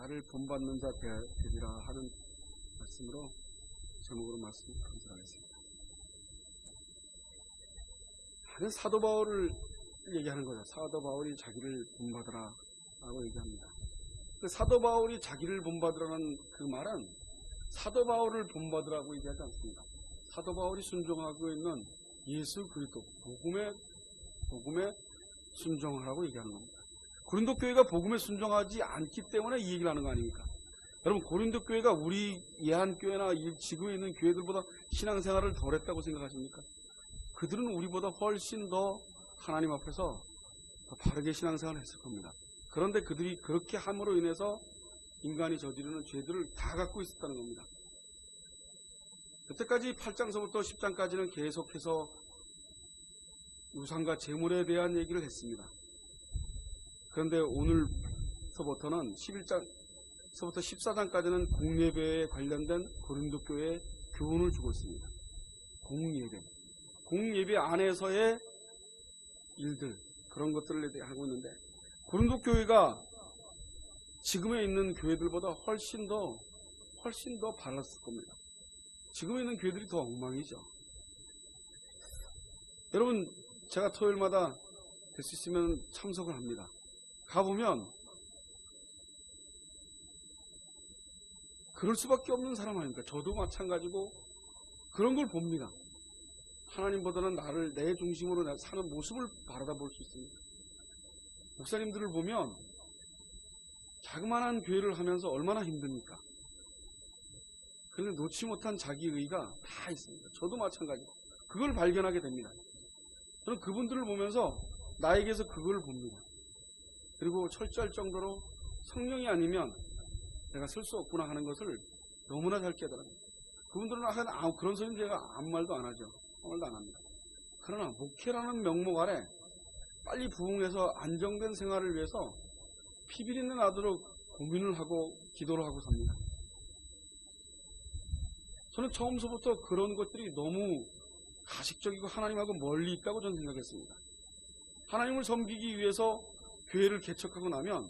나를 본받는 자 되리라 하는 말씀으로 제목으로 말씀 감사하겠습니다. 사도 바울을 얘기하는 거죠. 사도 바울이 자기를 본받으라 라고 얘기합니다. 사도 바울이 자기를 본받으라는 그 말은 사도 바울을 본받으라고 얘기하지 않습니다. 사도 바울이 순종하고 있는 예수 그리스도 복음에 순종하라고 얘기하는 겁니다. 고린도 교회가 복음에 순종하지 않기 때문에 이 얘기를 하는 거 아닙니까? 여러분, 고린도 교회가 우리 예한교회나 이 지구에 있는 교회들보다 신앙생활을 덜 했다고 생각하십니까? 그들은 우리보다 훨씬 더 하나님 앞에서 더 바르게 신앙생활을 했을 겁니다. 그런데 그들이 그렇게 함으로 인해서 인간이 저지르는 죄들을 다 갖고 있었다는 겁니다. 여태까지 8장서부터 10장까지는 계속해서 우상과 재물에 대한 얘기를 했습니다. 그런데 오늘서부터는 11장서부터 14장까지는 공예배에 관련된 고린도 교회의 교훈을 주고 있습니다. 공예배 안에서의 일들, 그런 것들을 하고 있는데, 고린도 교회가 지금에 있는 교회들보다 훨씬 더 바랐을 겁니다. 지금에 있는 교회들이 더 엉망이죠. 여러분, 제가 토요일마다 될 수 있으면 참석을 합니다. 가보면 그럴 수밖에 없는 사람 아닙니까? 저도 마찬가지고 그런 걸 봅니다. 하나님보다는 나를 내 중심으로 사는 모습을 바라다 볼 수 있습니다. 목사님들을 보면 자그마한 교회를 하면서 얼마나 힘듭니까? 그런데 놓지 못한 자기의가 다 있습니다. 저도 마찬가지고 그걸 발견하게 됩니다. 저는 그분들을 보면서 나에게서 그걸 봅니다. 그리고 철저할 정도로 성령이 아니면 내가 쓸 수 없구나 하는 것을 너무나 잘 깨달습니다. 그분들은 그런 소리는 제가 아무 말도 안 하죠. 아무 말도 안 합니다. 그러나 목회라는 명목 아래 빨리 부흥해서 안정된 생활을 위해서 피비린내 나도록 고민을 하고 기도를 하고 삽니다. 저는 처음서부터 그런 것들이 너무 가식적이고 하나님하고 멀리 있다고 저는 생각했습니다. 하나님을 섬기기 위해서 교회를 개척하고 나면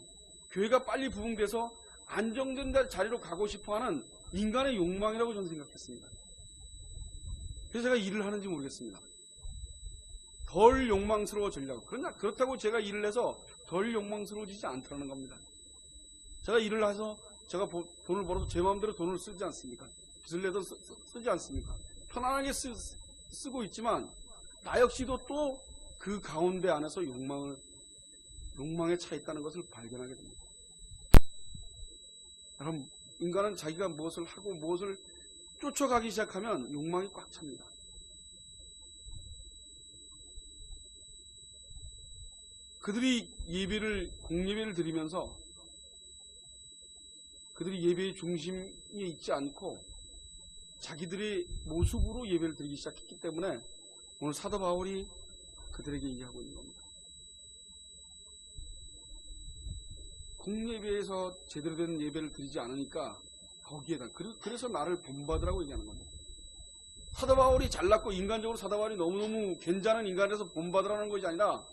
교회가 빨리 부흥돼서 안정된 자리로 가고 싶어하는 인간의 욕망이라고 저는 생각했습니다. 그래서 제가 일을 하는지 모르겠습니다. 덜 욕망스러워지려고. 그러나 그렇다고 제가 일을 해서 덜 욕망스러워지지 않다는 겁니다. 제가 일을 해서 제가 돈을 벌어서 제 마음대로 돈을 쓰지 않습니까? 빚을 내도 쓰지 않습니까? 편안하게 쓰고 있지만 나 역시도 또 그 가운데 안에서 욕망에 차 있다는 것을 발견하게 됩니다. 여러분, 인간은 자기가 무엇을 하고 무엇을 쫓아가기 시작하면 욕망이 꽉 찹니다. 그들이 공예배를 드리면서 그들이 예배의 중심에 있지 않고 자기들의 모습으로 예배를 드리기 시작했기 때문에 오늘 사도 바울이 그들에게 얘기하고 있는 겁니다. 공예배에서 제대로 된 예배를 드리지 않으니까 거기에다 그래서 나를 본받으라고 얘기하는 겁니다. 사도 바울이 잘났고 인간적으로 사도 바울이 너무너무 괜찮은 인간에서 본받으라는 것이 아니라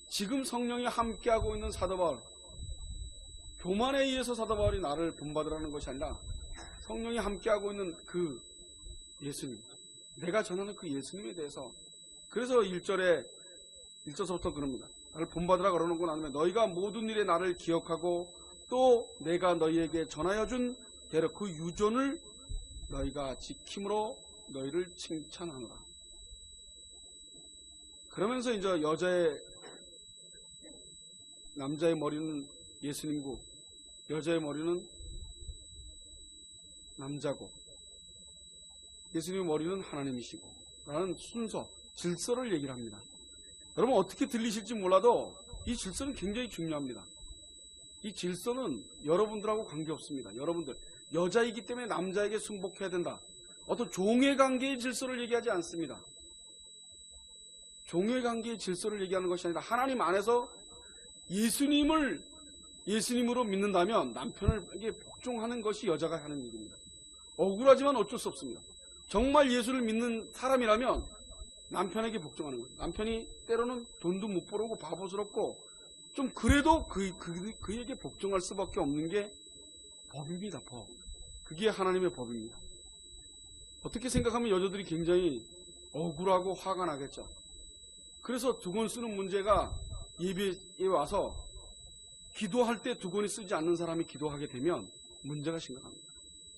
지금 성령이 함께하고 있는 사도 바울, 교만에 의해서 사도 바울이 나를 본받으라는 것이 아니라 성령이 함께하고 있는 그 예수님, 내가 전하는 그 예수님에 대해서, 그래서 1절서부터 그럽니다. 나를 본받으라 그러는 건 아니면 너희가 모든 일에 나를 기억하고 또 내가 너희에게 전하여 준 대로 그 유전을 너희가 지킴으로 너희를 칭찬하노라. 그러면서 이제 남자의 머리는 예수님고 여자의 머리는 남자고 예수님의 머리는 하나님이시고 라는 순서, 질서를 얘기를 합니다. 여러분, 어떻게 들리실지 몰라도 이 질서는 굉장히 중요합니다. 이 질서는 여러분들하고 관계없습니다. 여러분들 여자이기 때문에 남자에게 순복해야 된다. 어떤 종의 관계의 질서를 얘기하지 않습니다. 종의 관계의 질서를 얘기하는 것이 아니라 하나님 안에서 예수님으로 믿는다면 남편에게 복종하는 것이 여자가 하는 일입니다. 억울하지만 어쩔 수 없습니다. 정말 예수를 믿는 사람이라면 남편에게 복종하는 거예요. 남편이 때로는 돈도 못 벌고 바보스럽고 좀 그래도 그에게 복종할 수밖에 없는 게 법입니다. 법. 그게 하나님의 법입니다. 어떻게 생각하면 여자들이 굉장히 억울하고 화가 나겠죠. 그래서 두건 쓰는 문제가 예배에 와서 기도할 때 두건이 쓰지 않는 사람이 기도하게 되면 문제가 심각합니다.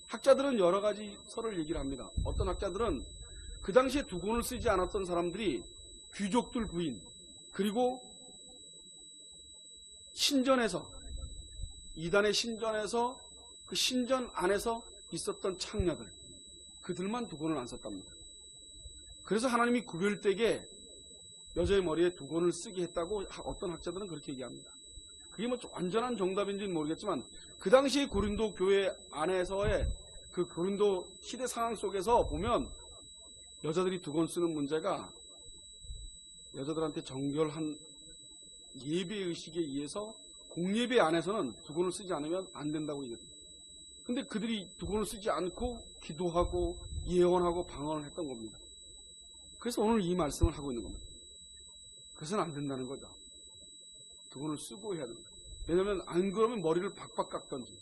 학자들은 여러 가지 설을 얘기를 합니다. 어떤 학자들은 그 당시에 두건을 쓰지 않았던 사람들이 귀족들 부인, 그리고 신전에서, 이단의 신전에서, 그 신전 안에서 있었던 창녀들, 그들만 두건을 안 썼답니다. 그래서 하나님이 구별되게 여자의 머리에 두건을 쓰게 했다고 어떤 학자들은 그렇게 얘기합니다. 그게 뭐 완전한 정답인지는 모르겠지만 그 당시 고린도 교회 안에서의 그 고린도 시대 상황 속에서 보면 여자들이 두건 쓰는 문제가 여자들한테 정결한 예배의식에 의해서 공예배 안에서는 두건을 쓰지 않으면 안 된다고 얘기합니다. 근데 그들이 두건을 쓰지 않고 기도하고 예언하고 방언을 했던 겁니다. 그래서 오늘 이 말씀을 하고 있는 겁니다. 그래서는 안 된다는 거죠. 두건을 쓰고 해야 됩니다. 왜냐하면 안 그러면 머리를 박박 깎던지.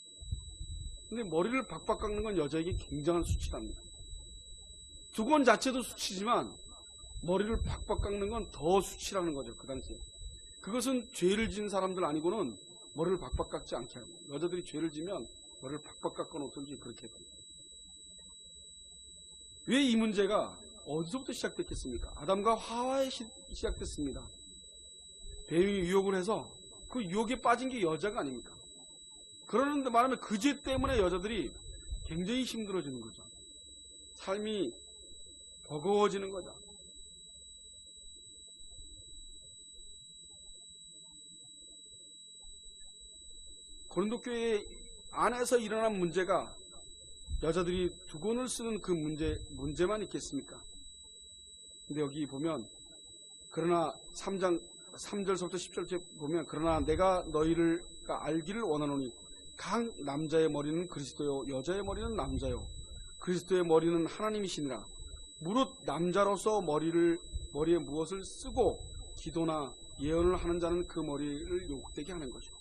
근데 머리를 박박 깎는 건 여자에게 굉장한 수치랍니다. 두건 자체도 수치지만 머리를 박박 깎는 건 더 수치라는 거죠. 그 당시에. 그것은 죄를 지은 사람들 아니고는 머리를 박박 깎지 않게 합니다. 여자들이 죄를 지면 머리를 박박 깎아 놓든지 그렇게 합니다. 왜 이 문제가 어디서부터 시작됐겠습니까? 아담과 하와에 시작됐습니다. 뱀이 유혹을 해서 그 유혹에 빠진 게 여자가 아닙니까? 그러는데 말하면 그 죄 때문에 여자들이 굉장히 힘들어지는 거죠. 삶이 버거워지는 거죠. 고린도 교회 안에서 일어난 문제가 여자들이 두건을 쓰는 그 문제만 있겠습니까? 근데 여기 보면 그러나 3장 3절부터 10절째 보면 그러나 내가 너희를 알기를 원하노니 각 남자의 머리는 그리스도요 여자의 머리는 남자요 그리스도의 머리는 하나님이시니라. 무릇 남자로서 머리에 무엇을 쓰고 기도나 예언을 하는 자는 그 머리를 욕되게 하는 거죠.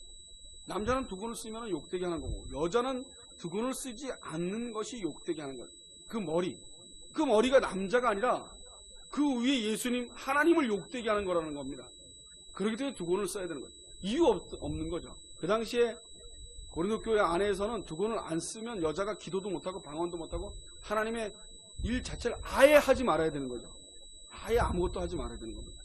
남자는 두건을 쓰면 욕되게 하는 거고 여자는 두건을 쓰지 않는 것이 욕되게 하는 거예요. 그 머리가 남자가 아니라 그 위에 예수님 하나님을 욕되게 하는 거라는 겁니다. 그렇기 때문에 두건을 써야 되는 거예요. 이유 없는 거죠. 그 당시에 고린도 교회 안에서는 두건을 안 쓰면 여자가 기도도 못하고 방언도 못하고 하나님의 일 자체를 아예 하지 말아야 되는 거죠. 아예 아무것도 하지 말아야 되는 겁니다.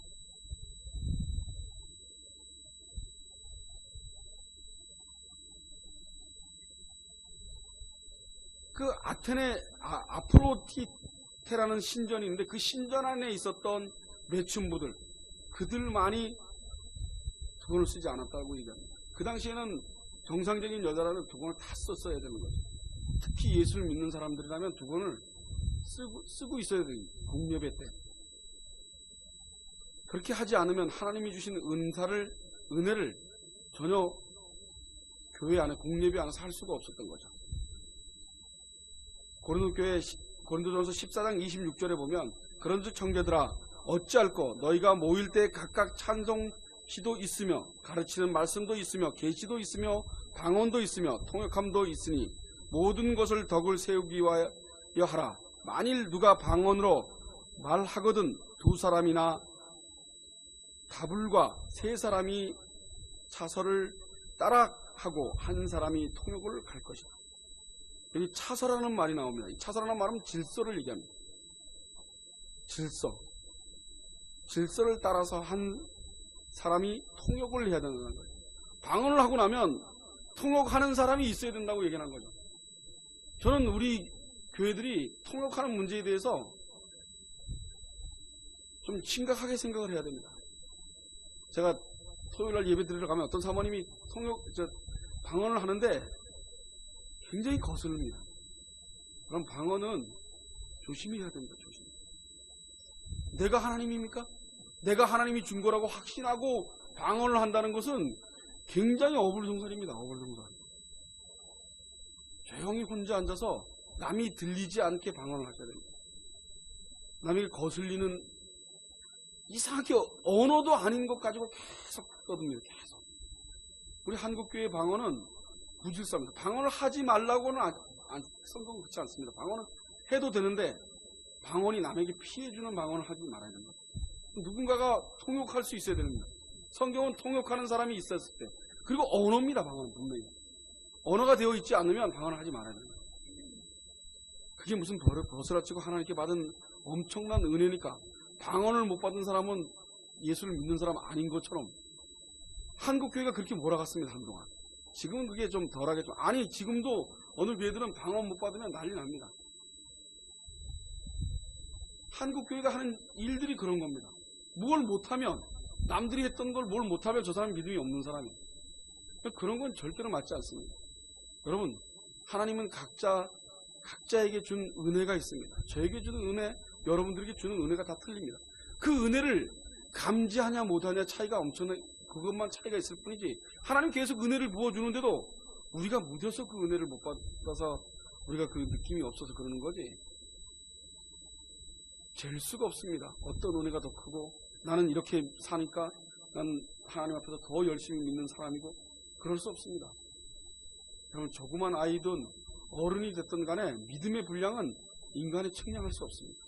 그 아테네 아프로디테라는 신전이 있는데 그 신전 안에 있었던 매춘부들 그들만이 두건을 쓰지 않았다고 얘기합니다. 그 당시에는 정상적인 여자라면 두건을 다 썼어야 되는 거죠. 특히 예수를 믿는 사람들이라면 두건을 쓰고 있어야 됩니다. 공예배 때. 그렇게 하지 않으면 하나님이 주신 은혜를 전혀 교회 안에 공예배 안에서 할 수가 없었던 거죠. 고린도전서 14장 26절에 보면 그런즉 형제들아 어찌할꼬 너희가 모일 때 각각 찬송시도 있으며 가르치는 말씀도 있으며 계시도 있으며 방언도 있으며 통역함도 있으니 모든 것을 덕을 세우기 위하여 하라. 만일 누가 방언으로 말하거든 두 사람이나 다불과 세 사람이 차서를 따라하고 한 사람이 통역을 갈 것이다. 여기 차서라는 말이 나옵니다. 이 차서라는 말은 질서를 얘기합니다. 질서를 따라서 한 사람이 통역을 해야 된다는 거예요. 방언을 하고 나면 통역하는 사람이 있어야 된다고 얘기하는 거죠. 저는 우리 교회들이 통역하는 문제에 대해서 좀 심각하게 생각을 해야 됩니다. 제가 토요일날 예배 드리러 가면 어떤 사모님이 방언을 하는데 굉장히 거슬립니다. 그럼 방언은 조심히 해야 됩니다. 조심히. 내가 하나님입니까? 내가 하나님이 준 거라고 확신하고 방언을 한다는 것은 굉장히 어불성설입니다. 어불성설. 조용히 혼자 앉아서 남이 들리지 않게 방언을 하셔야 됩니다. 남에게 거슬리는 이상하게 언어도 아닌 것 가지고 계속 떠듭니다. 계속. 우리 한국교회 방언은 부질서합니다. 방언을 하지 말라고는 성경은 그렇지 않습니다. 방언은 해도 되는데 방언이 남에게 피해주는 방언을 하지 말아야 됩니다. 누군가가 통역할 수 있어야 됩니다. 성경은 통역하는 사람이 있었을 때. 그리고 언어입니다. 방언은 분명히. 언어가 되어 있지 않으면 방언을 하지 말아야 됩니다. 그게 무슨 버스라치고 하나님께 받은 엄청난 은혜니까 방언을 못 받은 사람은 예수를 믿는 사람 아닌 것처럼 한국교회가 그렇게 몰아갔습니다. 한동안. 지금은 그게 좀 덜하겠죠. 아니 지금도 어느 교회들은 방언 못 받으면 난리 납니다. 한국교회가 하는 일들이 그런 겁니다. 뭘 못하면 남들이 했던 걸 뭘 못하면 저 사람이 믿음이 없는 사람이에요. 그런 건 절대로 맞지 않습니다. 여러분 하나님은 각자에게 준 은혜가 있습니다. 저에게 주는 은혜, 여러분들에게 주는 은혜가 다 틀립니다. 그 은혜를 감지하냐 못하냐 차이가 엄청난 그것만 차이가 있을 뿐이지 하나님 계속 은혜를 부어주는데도 우리가 무뎌서 그 은혜를 못 받아서 우리가 그 느낌이 없어서 그러는 거지 잴 수가 없습니다. 어떤 은혜가 더 크고 나는 이렇게 사니까 난 하나님 앞에서 더 열심히 믿는 사람이고 그럴 수 없습니다. 여러분 조그만 아이든 어른이 됐든 간에 믿음의 분량은 인간이 측량할 수 없습니다.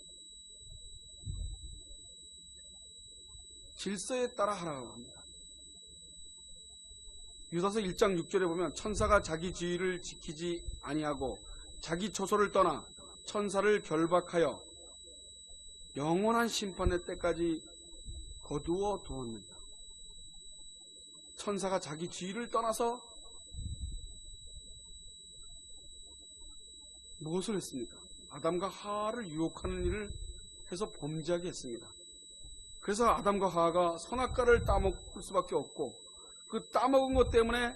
질서에 따라 하라고 합니다. 유다서 1장 6절에 보면 천사가 자기 지위를 지키지 아니하고 자기 처소를 떠나 천사를 결박하여 영원한 심판의 때까지 거두어 두었느니라. 천사가 자기 지위를 떠나서 무엇을 했습니까? 아담과 하와를 유혹하는 일을 해서 범죄하게 했습니다. 그래서 아담과 하와가 선악과를 따먹을 수밖에 없고 그 따먹은 것 때문에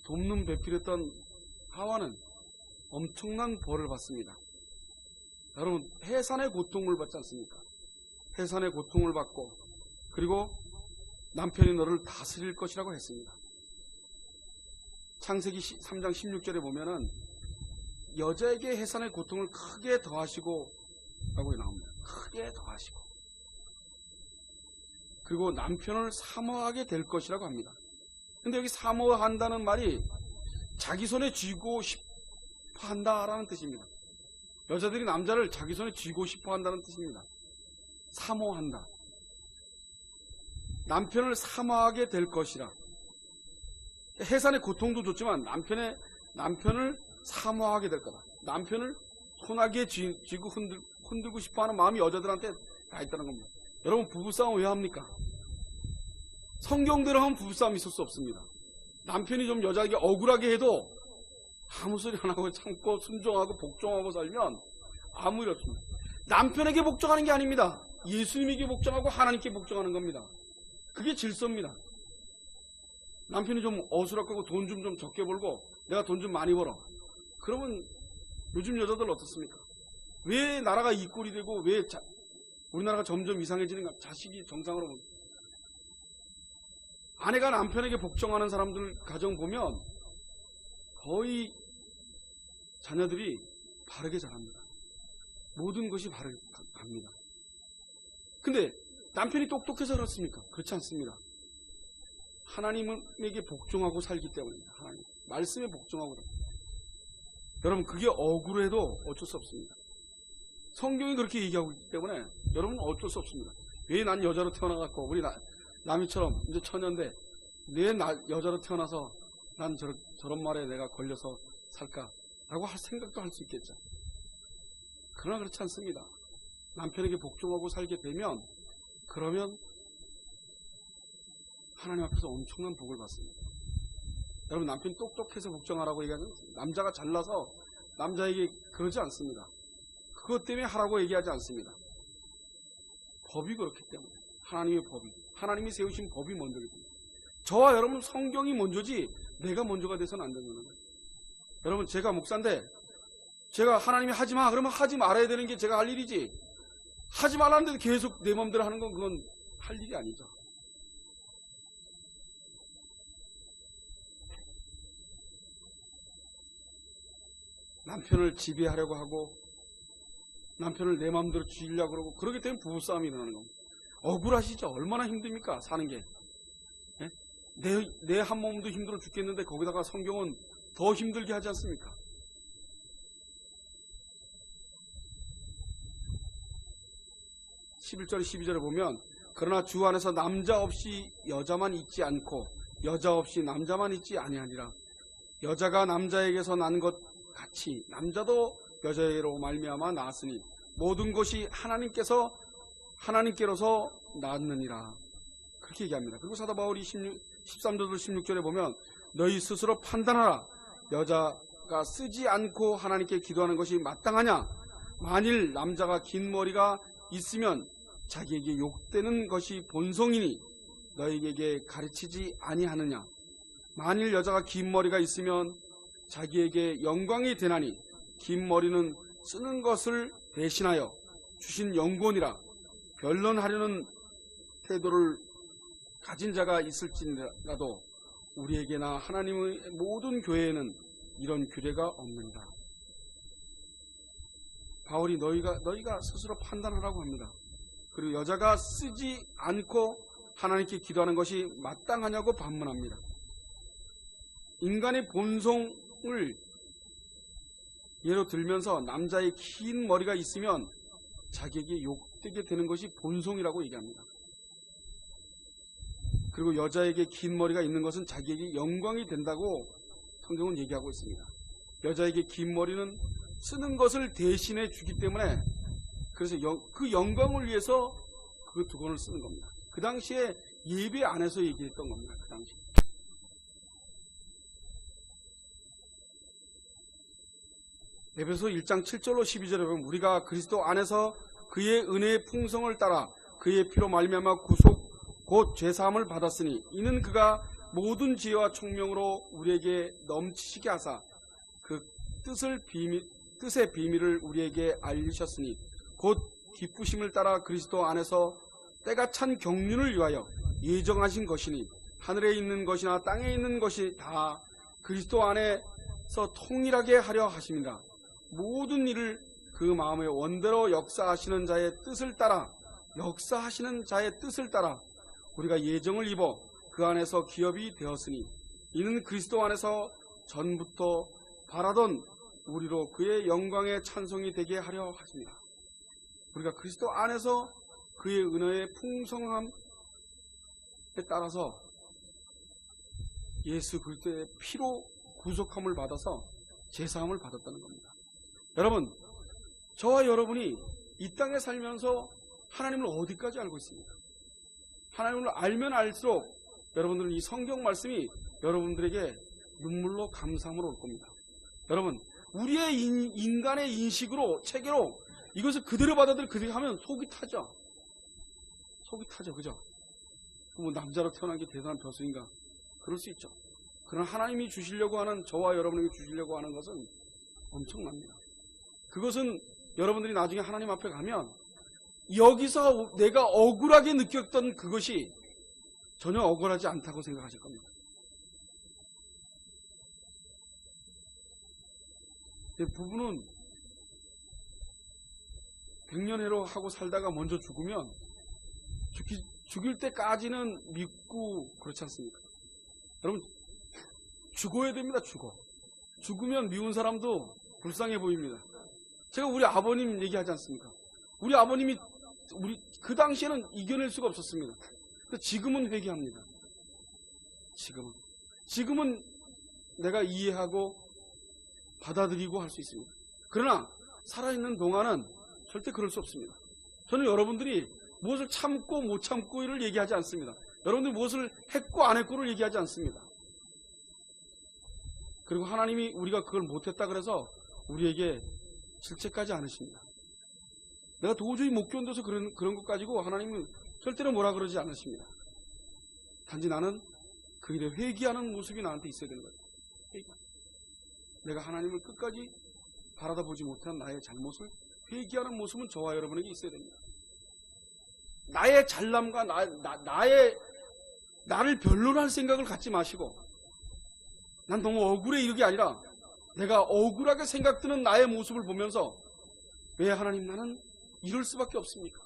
돕는 배필했던 하와는 엄청난 벌을 받습니다. 여러분 해산의 고통을 받지 않습니까? 해산의 고통을 받고 그리고 남편이 너를 다스릴 것이라고 했습니다. 창세기 3장 16절에 보면은 여자에게 해산의 고통을 크게 더하시고 라고 나옵니다. 크게 더하시고 그리고 남편을 사모하게 될 것이라고 합니다. 근데 여기 사모한다는 말이 자기 손에 쥐고 싶어 한다라는 뜻입니다. 여자들이 남자를 자기 손에 쥐고 싶어 한다는 뜻입니다. 사모한다. 남편을 사모하게 될 것이라. 해산의 고통도 좋지만 남편을 사모하게 될 거다. 남편을 손아귀에 쥐고 흔들고 싶어 하는 마음이 여자들한테 다 있다는 겁니다. 여러분 부부싸움 왜 합니까? 성경대로 하면 부부싸움 있을 수 없습니다. 남편이 좀 여자에게 억울하게 해도 아무 소리 안 하고 참고 순종하고 복종하고 살면 아무 일 없습니다. 남편에게 복종하는 게 아닙니다. 예수님에게 복종하고 하나님께 복종하는 겁니다. 그게 질서입니다. 남편이 좀 어수락하고 돈 좀 적게 벌고 내가 돈 좀 많이 벌어. 그러면 요즘 여자들 어떻습니까? 왜 나라가 이 꼴이 되고 왜 우리나라가 점점 이상해지는가? 자식이 정상으로 보면. 아내가 남편에게 복종하는 사람들 가정 보면 거의 자녀들이 바르게 자랍니다. 모든 것이 바르게 갑니다. 근데 남편이 똑똑해서 그렇습니까? 그렇지 않습니다. 하나님에게 복종하고 살기 때문입니다. 하나님 말씀에 복종하고. 여러분 그게 억울해도 어쩔 수 없습니다. 성경이 그렇게 얘기하고 있기 때문에 여러분은 어쩔 수 없습니다. 왜 난 여자로 태어나갖고 우리 남이처럼 이제 처녀인데 왜 여자로 태어나서 난 저런 말에 내가 걸려서 살까라고 할 생각도 할 수 있겠죠. 그러나 그렇지 않습니다. 남편에게 복종하고 살게 되면 그러면 하나님 앞에서 엄청난 복을 받습니다. 여러분 남편이 똑똑해서 복종하라고 얘기하는 남자가 잘나서 남자에게 그러지 않습니다. 그것 때문에 하라고 얘기하지 않습니다. 법이 그렇기 때문에 하나님의 법이 하나님이 세우신 법이 먼저기 때문에 저와 여러분 성경이 먼저지 내가 먼저가 돼서는 안 되는 거예요. 여러분 제가 목사인데 제가 하나님이 하지마 그러면 하지 말아야 되는 게 제가 할 일이지 하지 말라는데도 계속 내 마음대로 하는 건 그건 할 일이 아니죠. 남편을 지배하려고 하고 남편을 내 마음대로 쥐려고 그러고 그러기 때문에 부부싸움이 일어나는 겁니다. 억울하시죠? 얼마나 힘듭니까? 사는 게. 예? 내 한 몸도 힘들어 죽겠는데 거기다가 성경은 더 힘들게 하지 않습니까? (11절) (12절에) 보면 그러나 주 안에서 남자 없이 여자만 있지 않고 여자 없이 남자만 있지 아니하니라. 여자가 남자에게서 난 것 같이 남자도 여자에게로 말미암아 낳았으니 모든 것이 하나님께로서 낳았느니라. 그렇게 얘기합니다. 그리고 사도 바울이 13절 16절에 보면 너희 스스로 판단하라. 여자가 쓰지 않고 하나님께 기도하는 것이 마땅하냐? 만일 남자가 긴 머리가 있으면 자기에게 욕되는 것이 본성이니 너희에게 가르치지 아니하느냐? 만일 여자가 긴 머리가 있으면 자기에게 영광이 되나니 긴 머리는 쓰는 것을 대신하여 주신 영권이라. 변론하려는 태도를 가진 자가 있을지라도 우리에게나 하나님의 모든 교회에는 이런 규례가 없는다. 바울이 너희가 스스로 판단하라고 합니다. 그리고 여자가 쓰지 않고 하나님께 기도하는 것이 마땅하냐고 반문합니다. 인간의 본성을 예로 들면서 남자의 긴 머리가 있으면 자기에게 욕되게 되는 것이 본성이라고 얘기합니다. 그리고 여자에게 긴 머리가 있는 것은 자기에게 영광이 된다고 성경은 얘기하고 있습니다. 여자에게 긴 머리는 쓰는 것을 대신해 주기 때문에 그래서 그 영광을 위해서 그 두건을 쓰는 겁니다. 그 당시에 예배 안에서 얘기했던 겁니다. 그 당시. 에베소 1장 7절로 12절에 보면 우리가 그리스도 안에서 그의 은혜의 풍성을 따라 그의 피로 말미암아 구속 곧 죄사함을 받았으니 이는 그가 모든 지혜와 총명으로 우리에게 넘치시게 하사 그 뜻의 비밀을 우리에게 알리셨으니 곧 기쁘심을 따라 그리스도 안에서 때가 찬 경륜을 위하여 예정하신 것이니 하늘에 있는 것이나 땅에 있는 것이 다 그리스도 안에서 통일하게 하려 하십니다. 모든 일을 그 마음의 원대로 역사하시는 자의 뜻을 따라 우리가 예정을 입어 그 안에서 기업이 되었으니 이는 그리스도 안에서 전부터 바라던 우리로 그의 영광의 찬송이 되게 하려 하십니다. 우리가 그리스도 안에서 그의 은혜의 풍성함에 따라서 예수 그리스도의 피로 구속함을 받아서 제사함을 받았다는 겁니다. 여러분, 저와 여러분이 이 땅에 살면서 하나님을 어디까지 알고 있습니까? 하나님을 알면 알수록 여러분들은 이 성경 말씀이 여러분들에게 눈물로 감사함으로 올 겁니다. 여러분, 우리의 인간의 인식으로 체계로 이것을 그대로 받아들여 그대로 하면 속이 타죠. 속이 타죠. 그죠? 뭐 남자로 태어난 게 대단한 벼슬인가? 그럴 수 있죠. 그러나 하나님이 주시려고 하는, 저와 여러분에게 주시려고 하는 것은 엄청납니다. 그것은 여러분들이 나중에 하나님 앞에 가면 여기서 내가 억울하게 느꼈던 그것이 전혀 억울하지 않다고 생각하실 겁니다. 부부는 100년해로 하고 살다가 먼저 죽으면 죽일 때까지는 믿고 그렇지 않습니까? 여러분, 죽어야 됩니다. 죽으면 미운 사람도 불쌍해 보입니다. 제가 우리 아버님 얘기하지 않습니까? 우리 아버님이 그 당시에는 이겨낼 수가 없었습니다. 지금은 회개합니다. 지금은 내가 이해하고 받아들이고 할 수 있습니다. 그러나 살아있는 동안은 절대 그럴 수 없습니다. 저는 여러분들이 무엇을 참고 못 참고를 얘기하지 않습니다. 여러분들이 무엇을 했고 안 했고를 얘기하지 않습니다. 그리고 하나님이 우리가 그걸 못했다 그래서 우리에게 질책까지 않으십니다. 내가 도저히 못 견뎌서 그런 것 가지고 하나님은 절대로 뭐라 그러지 않으십니다. 단지 나는 그 일에 회개하는 모습이 나한테 있어야 되는 거예요. 내가 하나님을 끝까지 바라다 보지 못한 나의 잘못을 회개하는 모습은 저와 여러분에게 있어야 됩니다. 나의 잘남과 나를 변론할 생각을 갖지 마시고, 난 너무 억울해 이게 아니라 내가 억울하게 생각드는 나의 모습을 보면서 왜 하나님 나는 이럴 수밖에 없습니까?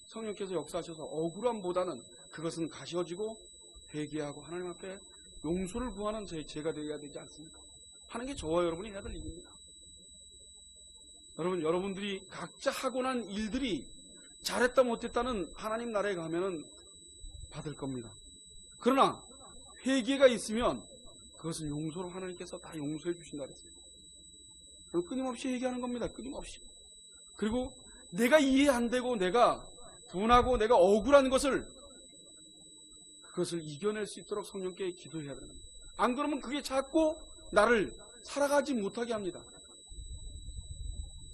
성령께서 역사하셔서 억울함보다는 그것은 가시워지고 회개하고 하나님 앞에 용서를 구하는 제가 되어야 되지 않습니까? 하는 게 저와 여러분이 해야 될 일입니다. 여러분, 여러분들이 각자 하고 난 일들이 잘했다 못했다는 하나님 나라에 가면은 받을 겁니다. 그러나 회개가 있으면 그것은 용서로 하나님께서 다 용서해 주신다 그랬어요. 끊임없이 회개하는 겁니다. 끊임없이. 그리고 내가 이해 안 되고 내가 분하고 내가 억울한 그것을 이겨낼 수 있도록 성령께 기도해야 됩니다. 안 그러면 그게 자꾸 나를 살아가지 못하게 합니다.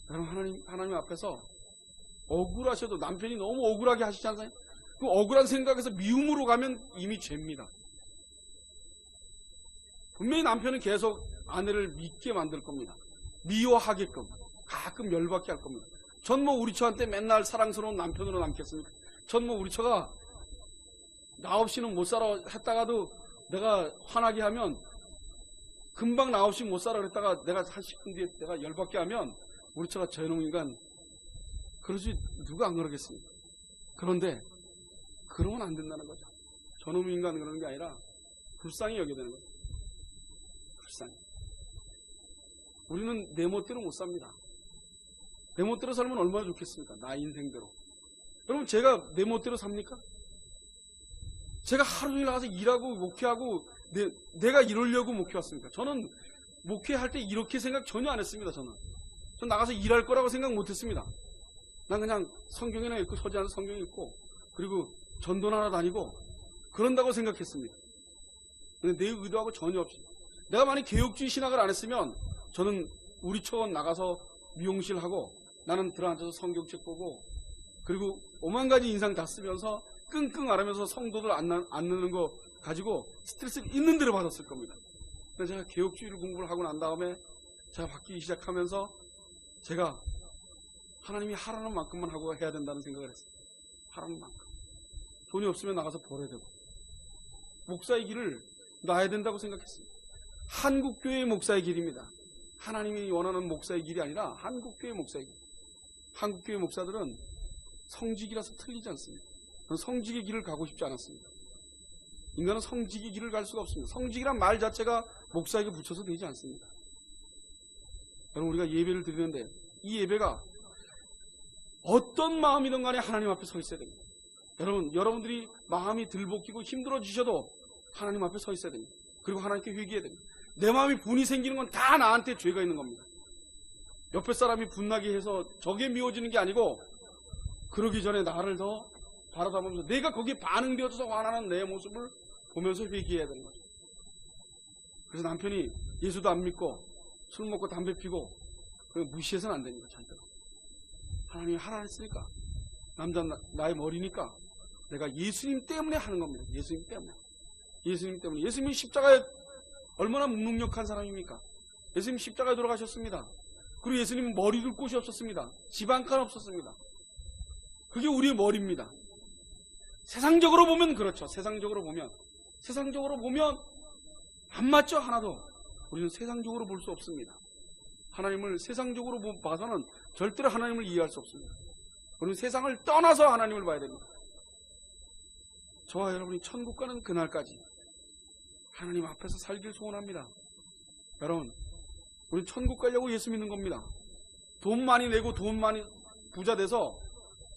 여러분, 하나님 앞에서 억울하셔도 남편이 너무 억울하게 하시지 않나요? 그 억울한 생각에서 미움으로 가면 이미 죄입니다. 분명히 남편은 계속 아내를 믿게 만들 겁니다. 미워하게끔, 가끔 열받게 할 겁니다. 전 뭐 우리 처한테 맨날 사랑스러운 남편으로 남겠습니까? 전 뭐 우리 처가 나 없이는 못 살아 했다가도 내가 화나게 하면 금방 나 없이 못 살아 그랬다가 내가 한 10분 뒤에 내가 열받게 하면 우리 처가 저놈 인간 그러지 누가 안 그러겠습니까? 그런데 그러면 안 된다는 거죠. 저놈 인간 그러는 게 아니라 불쌍히 여겨야 되는 거죠. 불쌍히. 우리는 내 멋대로 못 삽니다. 내 멋대로 살면 얼마나 좋겠습니까? 나 인생대로. 여러분, 제가 내 멋대로 삽니까? 제가 하루 종일 나가서 일하고 목회하고 내가 이러려고 목회했습니까? 저는 목회할 때 이렇게 생각 전혀 안 했습니다. 전 나가서 일할 거라고 생각 못 했습니다. 난 그냥 성경이나 읽고 서재안에서 성경 읽고 그리고 전도하러 다니고 그런다고 생각했습니다. 근데 내 의도하고 전혀 없이. 내가 만약 개혁주의 신학을 안 했으면 저는 우리 초원 나가서 미용실 하고 나는 들어앉아서 성경책 보고 그리고 오만 가지 인상 다 쓰면서 끙끙 앓으면서 성도들 안 넣는 거 가지고 스트레스를 있는 대로 받았을 겁니다. 그래서 제가 개혁주의를 공부를 하고 난 다음에 제가 바뀌기 시작하면서 제가 하나님이 하라는 만큼만 하고 해야 된다는 생각을 했어요. 하라는 만큼. 돈이 없으면 나가서 벌어야 되고 목사의 길을 놔야 된다고 생각했습니다. 한국교회의 목사의 길입니다. 하나님이 원하는 목사의 길이 아니라 한국교회 목사의 길. 한국교회 목사들은 성직이라서 틀리지 않습니다. 저는 성직의 길을 가고 싶지 않았습니다. 인간은 성직의 길을 갈 수가 없습니다. 성직이란 말 자체가 목사에게 붙여서 되지 않습니다. 여러분, 우리가 예배를 드리는데 이 예배가 어떤 마음이든 간에 하나님 앞에 서 있어야 됩니다. 여러분들이 마음이 들볶이고 힘들어지셔도 하나님 앞에 서 있어야 됩니다. 그리고 하나님께 회개해야 됩니다. 내 마음이 분이 생기는 건 다 나한테 죄가 있는 겁니다. 옆에 사람이 분나게 해서 저게 미워지는 게 아니고 그러기 전에 나를 더 바라다보면서 내가 거기에 반응되어서 화나는 내 모습을 보면서 회개해야 되는 거죠. 그래서 남편이 예수도 안 믿고 술 먹고 담배 피고 무시해서는 안 됩니다. 절대로. 하나님이 하라 했으니까 남자 나의 머리니까 내가 예수님 때문에 하는 겁니다. 예수님 때문에. 예수님 때문에. 예수님이 십자가에 얼마나 무능력한 사람입니까? 예수님 십자가에 돌아가셨습니다. 그리고 예수님은 머리 둘 곳이 없었습니다. 집 한 칸 없었습니다. 그게 우리의 머리입니다. 세상적으로 보면 그렇죠. 세상적으로 보면 안 맞죠. 하나도. 우리는 세상적으로 볼 수 없습니다. 하나님을 세상적으로 봐서는 절대로 하나님을 이해할 수 없습니다. 우리는 세상을 떠나서 하나님을 봐야 됩니다. 저와 여러분이 천국 가는 그날까지 하나님 앞에서 살길 소원합니다. 여러분, 우리 천국 가려고 예수 믿는 겁니다. 돈 많이 내고 돈 많이 부자 돼서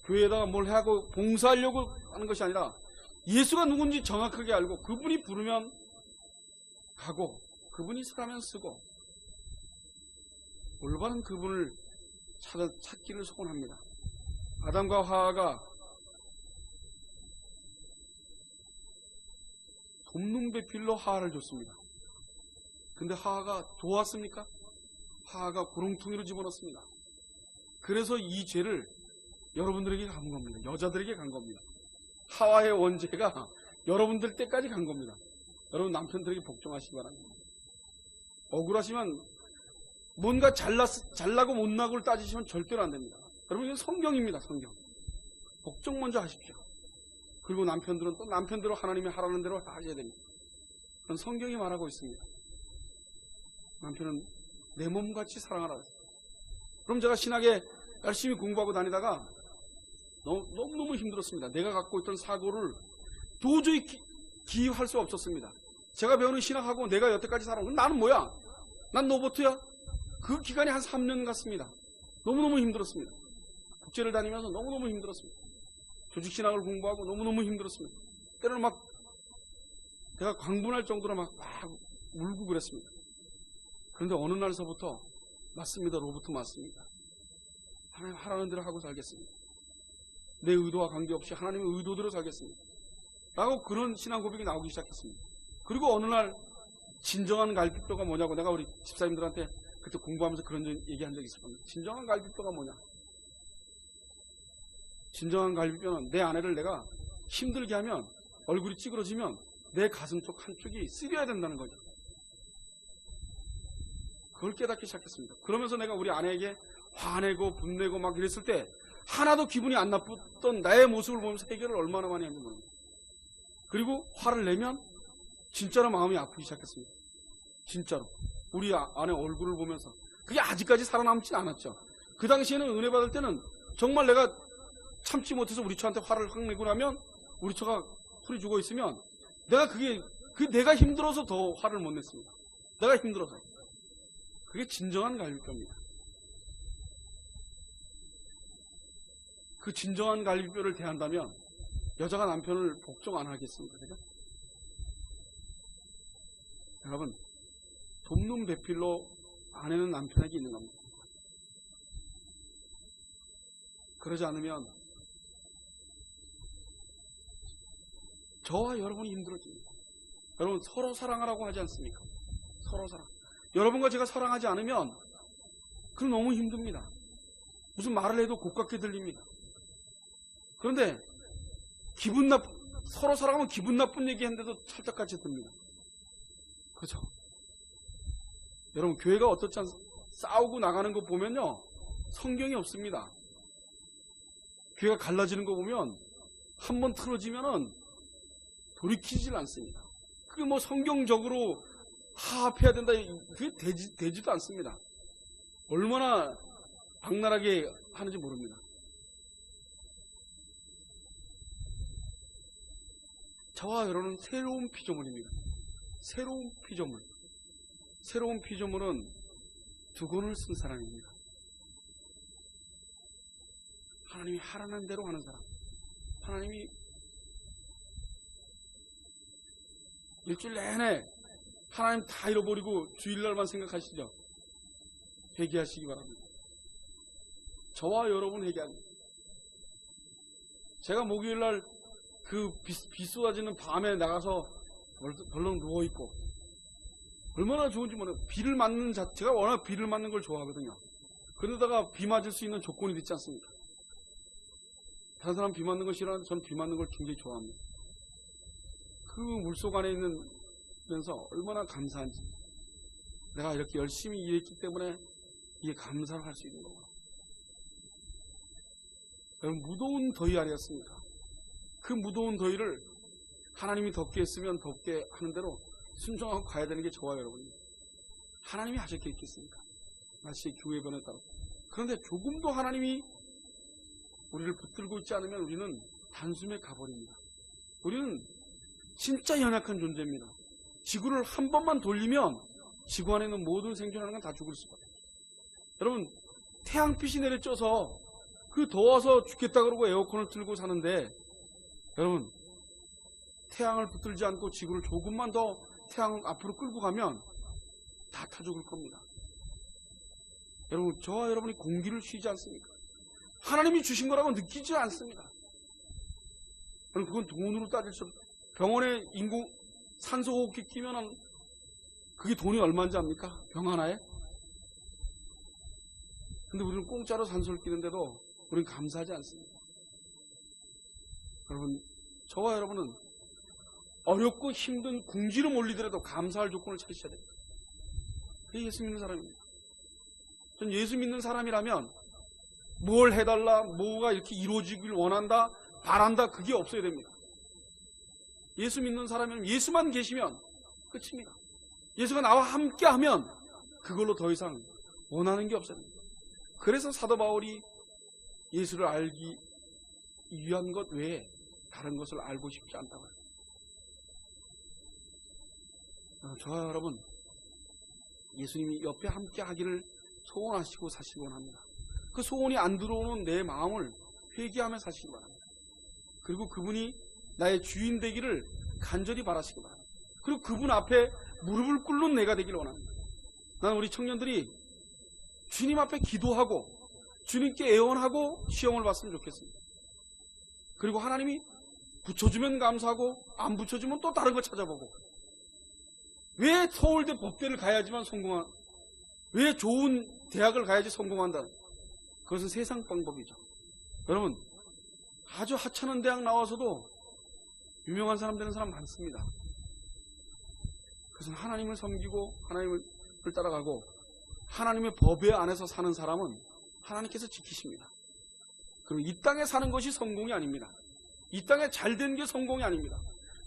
교회에다가 뭘 하고 봉사하려고 하는 것이 아니라 예수가 누군지 정확하게 알고 그분이 부르면 가고 그분이 쓰라면 쓰고 올바른 그분을 찾기를 소원합니다. 아담과 하와가 돕는 배필로 하와를 줬습니다. 근데 하와가 도왔습니까? 하와가 구렁텅이로 집어넣습니다. 그래서 이 죄를 여러분들에게 간 겁니다. 여자들에게 간 겁니다. 하와의 원죄가 여러분들 때까지 간 겁니다. 여러분 남편들에게 복종하시기 바랍니다. 억울하시면 뭔가 잘나고 못나고를 따지시면 절대로 안 됩니다. 여러분 이건 성경입니다. 성경. 복종 먼저 하십시오. 그리고 남편들은 또 남편대로 하나님이 하라는 대로 하셔야 됩니다. 그건 성경이 말하고 있습니다. 남편은 내 몸같이 사랑하라. 그럼 제가 신학에 열심히 공부하고 다니다가 너무너무 힘들었습니다. 내가 갖고 있던 사고를 도저히 기입할 수 없었습니다. 제가 배우는 신학하고 내가 여태까지 살아온 나는 뭐야? 난 로봇이야? 그 기간이 한 3년 갔습니다. 너무너무 힘들었습니다. 국제를 다니면서 너무너무 힘들었습니다. 조직신학을 공부하고 너무너무 힘들었습니다. 때로는 막 내가 광분할 정도로 막 울고 그랬습니다. 그런데 어느 날서부터 맞습니다. 로봇 맞습니다. 하나님 하라는 대로 하고 살겠습니다. 내 의도와 관계없이 하나님의 의도대로 살겠습니다. 라고 그런 신앙 고백이 나오기 시작했습니다. 그리고 어느 날 진정한 갈비뼈가 뭐냐고 내가 우리 집사님들한테 그때 공부하면서 그런 얘기한 적이 있을 겁니다. 진정한 갈비뼈가 뭐냐? 진정한 갈비뼈는 내 아내를 내가 힘들게 하면 얼굴이 찌그러지면 내 가슴 쪽 한쪽이 쓰려야 된다는 거죠. 그걸 깨닫기 시작했습니다. 그러면서 내가 우리 아내에게 화내고 분내고 막 이랬을 때 하나도 기분이 안 나빴던 나의 모습을 보면서 해결을 얼마나 많이 했는지 모릅니다. 그리고 화를 내면 진짜로 마음이 아프기 시작했습니다. 진짜로. 우리 아내 얼굴을 보면서. 그게 아직까지 살아남진 않았죠. 그 당시에는 은혜 받을 때는 정말 내가 참지 못해서 우리 처한테 화를 확 내고 나면 우리 처가 소리 주고 있으면 내가 힘들어서 더 화를 못 냈습니다. 내가 힘들어서. 그게 진정한 갈비뼈입니다. 그 진정한 갈비뼈를 대한다면 여자가 남편을 복종 안 하겠습니까? 그죠? 여러분, 돕는 배필로 아내는 남편에게 있는 겁니다. 그러지 않으면 저와 여러분이 힘들어집니다. 여러분 서로 사랑하라고 하지 않습니까? 서로 사랑. 여러분과 제가 사랑하지 않으면 그럼 너무 힘듭니다. 무슨 말을 해도 고깝게 들립니다. 그런데 서로 사랑하면 기분 나쁜 얘기 했는데도 찰떡같이 듭니다. 그렇죠? 여러분 교회가 어떻지 않습니까? 싸우고 나가는 거 보면요 성경이 없습니다. 교회가 갈라지는 거 보면 한번 틀어지면은 돌이키질 않습니다. 그게 뭐 성경적으로 화합해야 된다 그게 되지도 않습니다. 얼마나 악랄하게 하는지 모릅니다. 저와 여러분은 새로운 피조물입니다. 새로운 피조물. 새로운 피조물은 두건을 쓴 사람입니다. 하나님이 하라는 대로 하는 사람. 하나님이 일주일 내내 하나님 다 잃어버리고 주일날만 생각하시죠. 회개하시기 바랍니다. 저와 여러분 회개합니다. 제가 목요일날 그 비 쏟아지는 밤에 나가서 덜렁 누워있고 얼마나 좋은지 모르겠어요. 비를 맞는 제가 워낙 비를 맞는 걸 좋아하거든요. 그러다가 비 맞을 수 있는 조건이 있지 않습니까? 다른 사람 비 맞는 걸 싫어하는데 저는 비 맞는 걸 굉장히 좋아합니다. 그 물속 안에 있으면서 얼마나 감사한지. 내가 이렇게 열심히 일했기 때문에 이게 감사를 할 수 있는 거고. 여러분 무더운 더위 아니었습니까? 그 무더운 더위를 하나님이 덥게 했으면 덥게 하는 대로 순종하고 가야 되는 게 저와 여러분입니다. 하나님이 하셨겠습니까? 마치 교회 변에 따라. 그런데 조금도 하나님이 우리를 붙들고 있지 않으면 우리는 단숨에 가버립니다. 우리는 진짜 연약한 존재입니다. 지구를 한 번만 돌리면 지구 안에 있는 모든 생존하는 건 다 죽을 수가 있어요. 여러분 태양빛이 내려쪄서 그 더워서 죽겠다 그러고 에어컨을 틀고 사는데 여러분 태양을 붙들지 않고 지구를 조금만 더 태양 앞으로 끌고 가면 다 타 죽을 겁니다. 여러분 저와 여러분이 공기를 쉬지 않습니까? 하나님이 주신 거라고 느끼지 않습니다. 그건 돈으로 따질 수 없어요. 병원에 산소호흡기 끼면 그게 돈이 얼마인지 압니까? 병 하나에? 근데 우리는 공짜로 산소를 끼는데도 우리는 감사하지 않습니다. 여러분 저와 여러분은 어렵고 힘든 궁지로 몰리더라도 감사할 조건을 찾으셔야 됩니다. 그게 예수 믿는 사람입니다. 전 예수 믿는 사람이라면 뭘 해달라, 뭐가 이렇게 이루어지길 원한다, 바란다, 그게 없어야 됩니다. 예수 믿는 사람이면 예수만 계시면 끝입니다. 예수가 나와 함께 하면 그걸로 더 이상 원하는 게 없어야 됩니다. 그래서 사도 바울이 예수를 알기 위한 것 외에 다른 것을 알고 싶지 않다고 해요. 저와 여러분, 예수님이 옆에 함께 하기를 소원하시고 사시기 원합니다. 그 소원이 안 들어오는 내 마음을 회개하며 사시기 바랍니다. 그리고 그분이 나의 주인 되기를 간절히 바라시기 바랍니다. 그리고 그분 앞에 무릎을 꿇는 내가 되기를 원합니다. 나는 우리 청년들이 주님 앞에 기도하고 주님께 애원하고 시험을 봤으면 좋겠습니다. 그리고 하나님이 붙여주면 감사하고 안 붙여주면 또 다른 거 찾아보고, 왜 서울대 법대를 가야지만 왜 좋은 대학을 가야지 성공한다? 그것은 세상 방법이죠. 여러분, 아주 하찮은 대학 나와서도 유명한 사람 되는 사람 많습니다. 그것은 하나님을 섬기고 하나님을 따라가고 하나님의 법에 안에서 사는 사람은 하나님께서 지키십니다. 그럼 이 땅에 사는 것이 성공이 아닙니다. 이 땅에 잘된 게 성공이 아닙니다.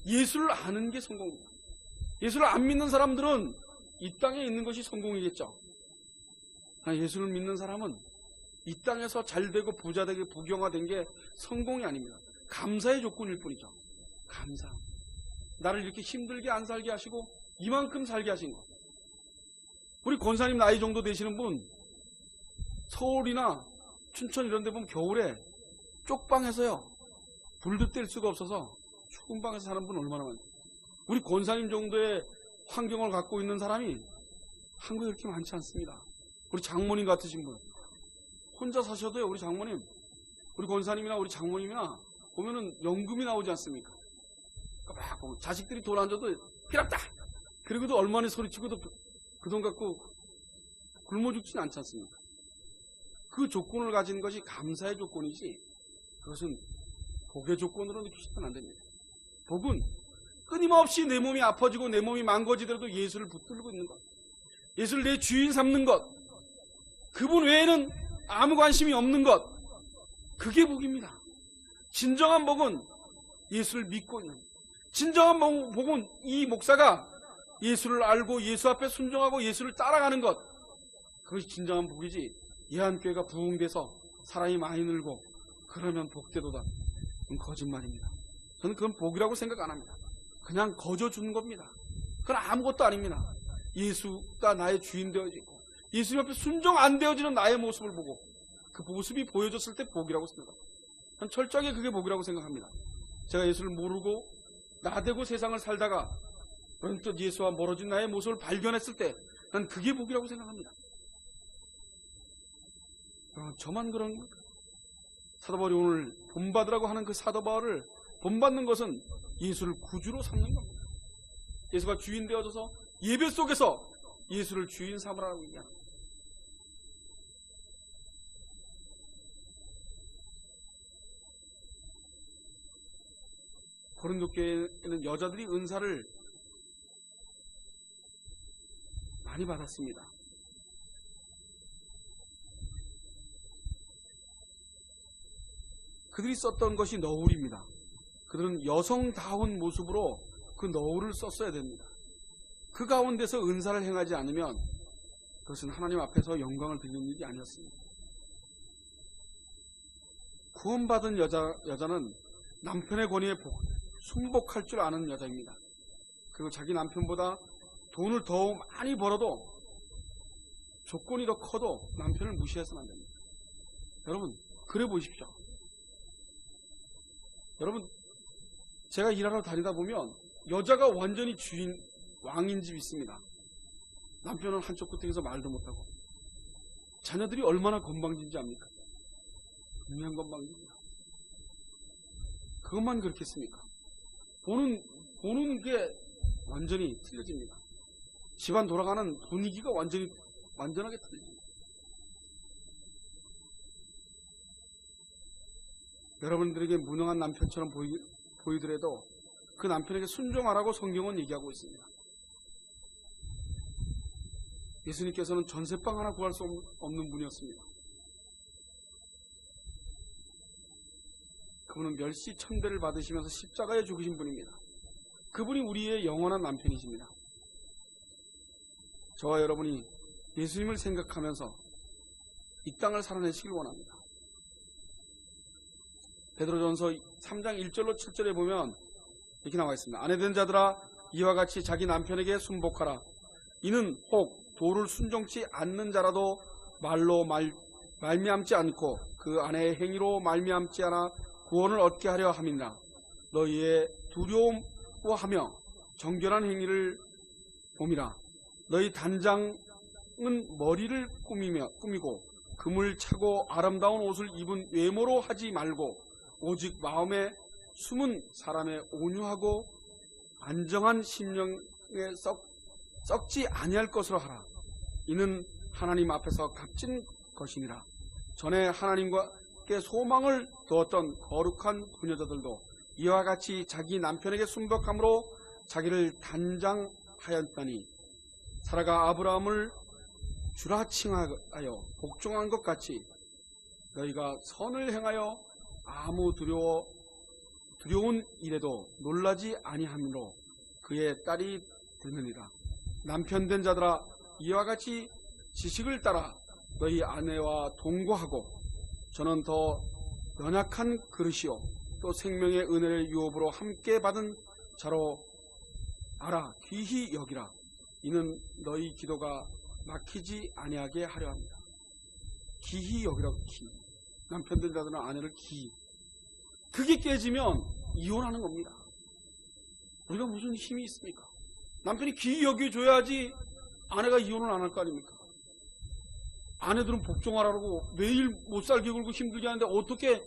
예수를 아는 게 성공입니다. 예수를 안 믿는 사람들은 이 땅에 있는 것이 성공이겠죠. 예수를 믿는 사람은 이 땅에서 잘되고 부자되고 부경화된 게 성공이 아닙니다. 감사의 조건일 뿐이죠. 감사. 나를 이렇게 힘들게 안 살게 하시고 이만큼 살게 하신 것. 우리 권사님 나이 정도 되시는 분, 서울이나 춘천 이런 데 보면 겨울에 쪽방에서요, 불도 뗄 수가 없어서 추운 방에서 사는 분 얼마나 많아요. 우리 권사님 정도의 환경을 갖고 있는 사람이 한국에 그렇게 많지 않습니다. 우리 장모님 같으신 분, 혼자 사셔도요, 우리 장모님, 우리 권사님이나 우리 장모님이나 보면은 연금이 나오지 않습니까? 막 보면 자식들이 돈 안 줘도 필요없다! 그리고도 얼마나 소리치고도 그 돈 갖고 굶어 죽지는 않지 않습니까? 그 조건을 가진 것이 감사의 조건이지, 그것은 복의 조건으로 느끼시면 안 됩니다. 복은 끊임없이 내 몸이 아파지고 내 몸이 망가지더라도 예수를 붙들고 있는 것, 예수를 내 주인 삼는 것, 그분 외에는 아무 관심이 없는 것, 그게 복입니다. 진정한 복은 예수를 믿고 있는, 진정한 복은 이 목사가 예수를 알고 예수 앞에 순종하고 예수를 따라가는 것, 그것이 진정한 복이지, 예한교회가 부흥돼서 사람이 많이 늘고 그러면 복되도다, 그건 거짓말입니다. 저는 그건 복이라고 생각 안 합니다. 그냥 거저 주는 겁니다. 그건 아무것도 아닙니다. 예수가 나의 주인 되어지고 예수님 앞에 순종 안 되어지는 나의 모습을 보고 그 모습이 보여졌을 때 복이라고 생각합니다. 전 철저하게 그게 복이라고 생각합니다. 제가 예수를 모르고 나대고 세상을 살다가 또 예수와 멀어진 나의 모습을 발견했을 때 난 그게 복이라고 생각합니다. 저만 그런 걸까요? 사도 바울이 오늘 본받으라고 하는 그 사도 바울을 본받는 것은 예수를 구주로 삼는 겁니다. 예수가 주인 되어져서 예배 속에서 예수를 주인 삼으라고 얘기합니다. 고린도 교회에는 여자들이 은사를 많이 받았습니다. 그들이 썼던 것이 너울입니다. 그들은 여성다운 모습으로 그 너울을 썼어야 됩니다. 그 가운데서 은사를 행하지 않으면 그것은 하나님 앞에서 영광을 드리는 일이 아니었습니다. 구원받은 여자는 남편의 권위에 순복할 줄 아는 여자입니다. 그리고 자기 남편보다 돈을 더 많이 벌어도 조건이 더 커도 남편을 무시해서는 안 됩니다. 여러분, 그래 보십시오. 여러분, 제가 일하러 다니다 보면 여자가 완전히 주인, 왕인 집 있습니다. 남편은 한쪽 끝에서 말도 못하고 자녀들이 얼마나 건방진지 압니까? 분명 건방집니다. 그것만 그렇겠습니까? 보는 게 완전히 틀려집니다. 집안 돌아가는 분위기가 완전하게 틀려집니다. 여러분들에게 무능한 남편처럼 보이더라도 그 남편에게 순종하라고 성경은 얘기하고 있습니다. 예수님께서는 전세방 하나 구할 수 없는 분이었습니다. 그분은 멸시 천대를 받으시면서 십자가에 죽으신 분입니다. 그분이 우리의 영원한 남편이십니다. 저와 여러분이 예수님을 생각하면서 이 땅을 살아내시길 원합니다. 베드로전서 3장 1절로 7절에 보면 이렇게 나와 있습니다. 아내된 자들아, 이와 같이 자기 남편에게 순복하라. 이는 혹 도를 순종치 않는 자라도 말로 말미암지 않고 그 아내의 행위로 말미암지 않아 구원을 얻게 하려 함이니라. 너희의 두려움하며 정결한 행위를 봄이라. 너희 단장은 머리를 꾸미고 금을 차고 아름다운 옷을 입은 외모로 하지 말고 오직 마음에 숨은 사람의 온유하고 안정한 심령에 썩지 아니할 것으로 하라. 이는 하나님 앞에서 값진 것이니라. 전에 하나님께 소망을 두었던 거룩한 부녀자들도 이와 같이 자기 남편에게 순복함으로 자기를 단장하였더니 사라가 아브라함을 주라 칭하여 복종한 것 같이 너희가 선을 행하여 아무 두려운 일에도 놀라지 아니함으로 그의 딸이 되느니라. 남편 된 자들아, 이와 같이 지식을 따라 너희 아내와 동거하고 저는 더 연약한 그릇이요 또 생명의 은혜를 유업으로 함께 받은 자로 알아 귀히 여기라. 이는 너희 기도가 막히지 아니하게 하려 합니다. 귀히 여기라고. 귀히. 남편 된 자들은 아내를 귀히. 그게 깨지면 이혼하는 겁니다. 우리가 무슨 힘이 있습니까? 남편이 귀히 여겨줘야지 아내가 이혼을 안 할 거 아닙니까? 아내들은 복종하라고 매일 못살게 굴고 힘들게 하는데 어떻게,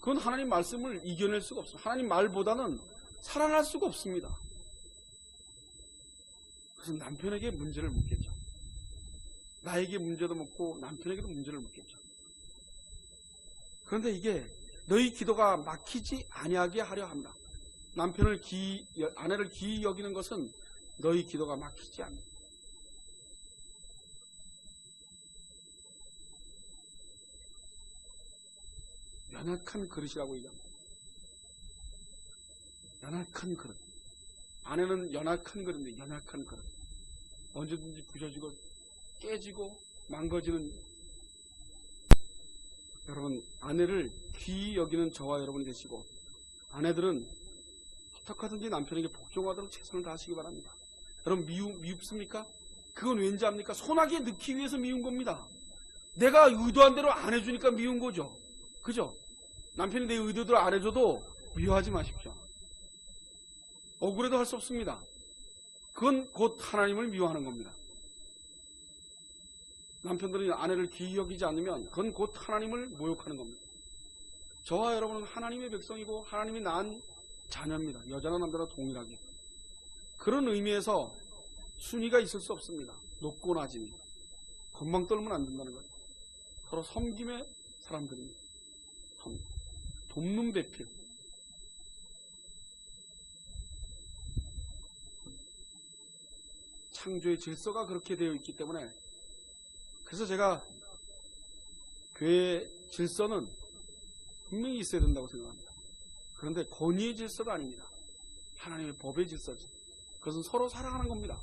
그건 하나님 말씀을 이겨낼 수가 없어요. 하나님 말보다는 살아날 수가 없습니다. 그래서 남편에게 문제를 묻겠죠. 나에게 문제도 묻고 남편에게도 문제를 묻겠죠. 그런데 이게 너희 기도가 막히지 아니하게 하려 합니다. 아내를 기이 여기는 것은 너희 기도가 막히지 않는다. 연약한 그릇이라고 얘기합니다. 연약한 그릇. 아내는 연약한 그릇인데, 연약한 그릇. 언제든지 부셔지고 깨지고 망가지는. 여러분, 아내를 귀히 여기는 저와 여러분이 되시고, 아내들은 어떻게든지 남편에게 복종하도록 최선을 다하시기 바랍니다. 여러분, 미웁습니까? 그건 왠지 압니까? 손아귀에 넣기 위해서 미운 겁니다. 내가 의도한 대로 안 해주니까 미운 거죠. 그죠? 남편이 내 의도대로 안 해줘도 미워하지 마십시오. 억울해도 할 수 없습니다. 그건 곧 하나님을 미워하는 겁니다. 남편들이 아내를 귀히 여기지 않으면 그건 곧 하나님을 모욕하는 겁니다. 저와 여러분은 하나님의 백성이고 하나님이 낳은 자녀입니다. 여자나 남자나 동일하게. 그런 의미에서 순위가 있을 수 없습니다. 높고 낮으니 건방 떨면 안 된다는 거예요. 서로 섬김의 사람들입니다. 돕는 배필. 창조의 질서가 그렇게 되어 있기 때문에, 그래서 제가 교회의 질서는 분명히 있어야 된다고 생각합니다. 그런데 권위의 질서가 아닙니다. 하나님의 법의 질서지. 그것은 서로 사랑하는 겁니다.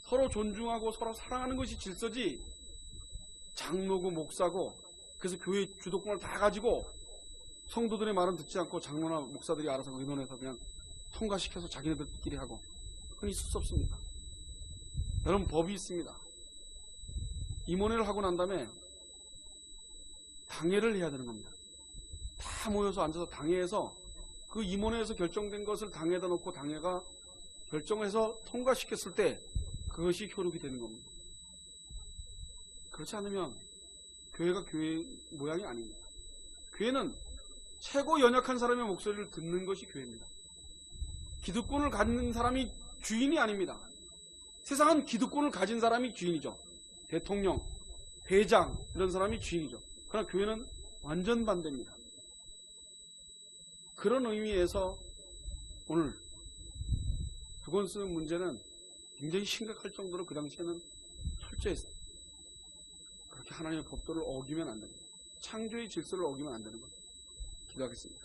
서로 존중하고 서로 사랑하는 것이 질서지, 장로고 목사고 그래서 교회 주도권을 다 가지고 성도들의 말은 듣지 않고 장로나 목사들이 알아서 의논해서 그냥 통과시켜서 자기네들끼리 하고, 그건 있을 수 없습니다. 여러분, 법이 있습니다. 임원회를 하고 난 다음에 당회를 해야 되는 겁니다. 다 모여서 앉아서 당회에서 그 임원회에서 결정된 것을 당회에다 놓고 당회가 결정해서 통과시켰을 때 그것이 효력이 되는 겁니다. 그렇지 않으면 교회가 교회 모양이 아닙니다. 교회는 최고 연약한 사람의 목소리를 듣는 것이 교회입니다. 기득권을 갖는 사람이 주인이 아닙니다. 세상은 기득권을 가진 사람이 주인이죠. 대통령, 회장 이런 사람이 주인이죠. 그러나 교회는 완전 반대입니다. 그런 의미에서 오늘 두 권 쓰는 문제는 굉장히 심각할 정도로 그 당시에는 철저했어요. 그렇게 하나님의 법도를 어기면 안 됩니다. 창조의 질서를 어기면 안 되는 겁니다. 기도하겠습니다.